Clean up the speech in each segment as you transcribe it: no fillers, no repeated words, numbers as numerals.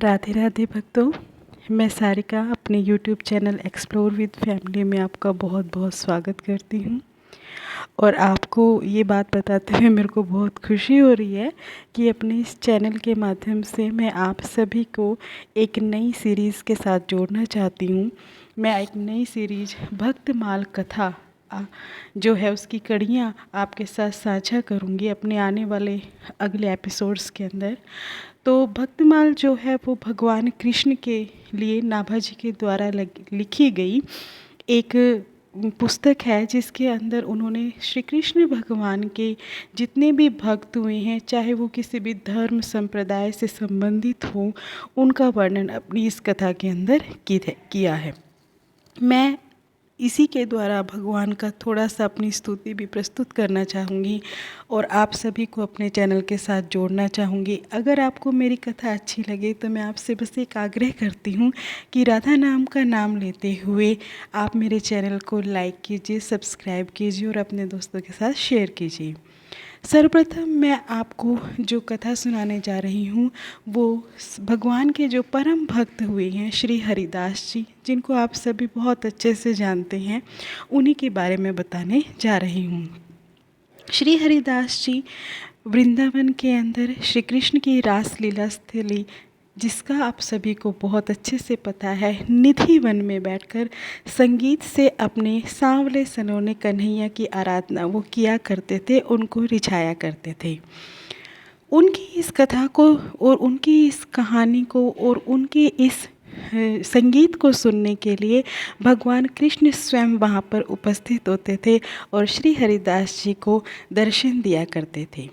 राधे राधे भक्तों, मैं सारिका अपने YouTube channel explore with family में आपका बहुत बहुत स्वागत करती हूँ। और आपको ये बात बताते हुए मेरे को बहुत खुशी हो रही है कि अपने इस चैनल के माध्यम से मैं आप सभी को एक नई सीरीज़ के साथ जोड़ना चाहती हूँ। मैं एक नई सीरीज़ भक्तमाल कथा जो है उसकी कड़ियाँ आपके साथ साझा करूँगी अपने आने वाले अगले एपिसोड्स के अंदर। तो भक्तमाल जो है वो भगवान कृष्ण के लिए नाभाजी के द्वारा लिखी गई एक पुस्तक है, जिसके अंदर उन्होंने श्री कृष्ण भगवान के जितने भी भक्त हुए हैं, चाहे वो किसी भी धर्म संप्रदाय से संबंधित हो, उनका वर्णन अपनी इस कथा के अंदर किया है। मैं इसी के द्वारा भगवान का थोड़ा सा अपनी स्तुति भी प्रस्तुत करना चाहूँगी और आप सभी को अपने चैनल के साथ जोड़ना चाहूँगी। अगर आपको मेरी कथा अच्छी लगे तो मैं आपसे बस एक आग्रह करती हूँ कि राधा नाम का नाम लेते हुए आप मेरे चैनल को लाइक कीजिए, सब्सक्राइब कीजिए और अपने दोस्तों के साथ शेयर कीजिए। सर्वप्रथम मैं आपको जो कथा सुनाने जा रही हूँ वो भगवान के जो परम भक्त हुए हैं श्री हरिदास जी, जिनको आप सभी बहुत अच्छे से जानते हैं, उन्हीं के बारे में बताने जा रही हूँ। श्री हरिदास जी वृंदावन के अंदर श्री कृष्ण की रास लीला स्थली, जिसका आप सभी को बहुत अच्छे से पता है, निधि वन में बैठकर संगीत से अपने सांवले सनोने कन्हैया की आराधना वो किया करते थे, उनको रिझाया करते थे। उनकी इस कथा को और उनकी इस कहानी को और उनके इस संगीत को सुनने के लिए भगवान कृष्ण स्वयं वहाँ पर उपस्थित होते थे और श्री हरिदास जी को दर्शन दिया करते थे।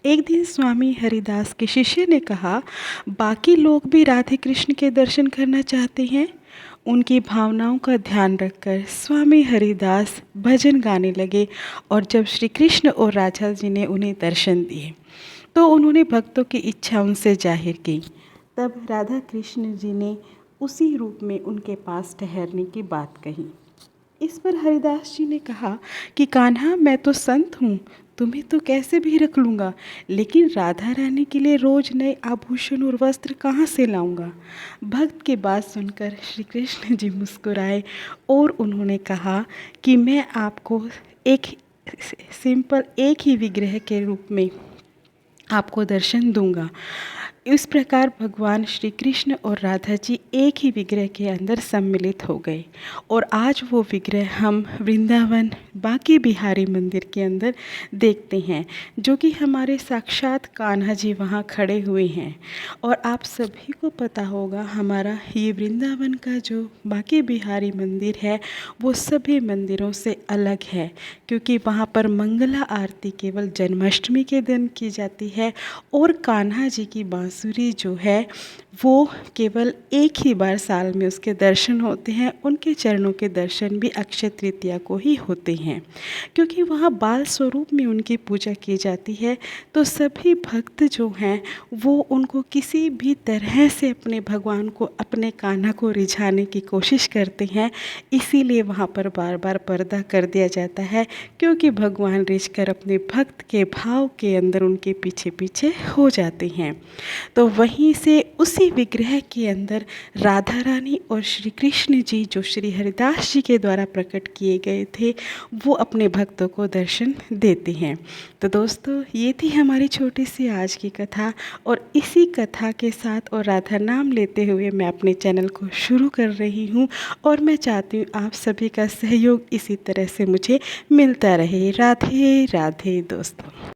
एक दिन स्वामी हरिदास के शिष्य ने कहा, बाकी लोग भी राधे कृष्ण के दर्शन करना चाहते हैं। उनकी भावनाओं का ध्यान रखकर स्वामी हरिदास भजन गाने लगे और जब श्री कृष्ण और राधा जी ने उन्हें दर्शन दिए तो उन्होंने भक्तों की इच्छा उनसे जाहिर की। तब राधा कृष्ण जी ने उसी रूप में उनके पास ठहरने की बात कही। इस पर हरिदास जी ने कहा कि कान्हा, मैं तो संत हूँ, तुम्हें तो कैसे भी रख लूँगा, लेकिन राधा रानी के लिए रोज नए आभूषण और वस्त्र कहाँ से लाऊंगा। भक्त की बात सुनकर श्री कृष्ण जी मुस्कुराए और उन्होंने कहा कि मैं आपको एक सिंपल एक ही विग्रह के रूप में आपको दर्शन दूंगा। इस प्रकार भगवान श्री कृष्ण और राधा जी एक ही विग्रह के अंदर सम्मिलित हो गए और आज वो विग्रह हम वृंदावन बांके बिहारी मंदिर के अंदर देखते हैं, जो कि हमारे साक्षात कान्हा जी वहाँ खड़े हुए हैं। और आप सभी को पता होगा, हमारा ये वृंदावन का जो बांके बिहारी मंदिर है वो सभी मंदिरों से अलग है, क्योंकि वहाँ पर मंगला आरती केवल जन्माष्टमी के दिन की जाती है और कान्हा जी की बांसुरी जो है वो केवल एक ही बार साल में उसके दर्शन होते हैं। उनके चरणों के दर्शन भी अक्षय तृतीया को ही होते हैं, क्योंकि वहाँ बाल स्वरूप में उनकी पूजा की जाती है। तो सभी भक्त जो हैं वो उनको किसी भी तरह से अपने भगवान को, अपने कान्हा को रिझाने की कोशिश करते हैं। इसीलिए वहाँ पर बार बार पर्दा कर दिया जाता है, क्योंकि भगवान रिझकर अपने भक्त के भाव के अंदर उनके पीछे पीछे हो जाते हैं। तो वहीं से उसी विग्रह के अंदर राधा रानी और श्री कृष्ण जी, जो श्री हरिदास जी के द्वारा प्रकट किए गए थे, वो अपने भक्तों को दर्शन देते हैं। तो दोस्तों, ये थी हमारी छोटी सी आज की कथा और इसी कथा के साथ और राधा नाम लेते हुए मैं अपने चैनल को शुरू कर रही हूँ और मैं चाहती हूँ आप सभी का सहयोग इसी तरह से मुझे मिलता रहे। राधे राधे दोस्तों।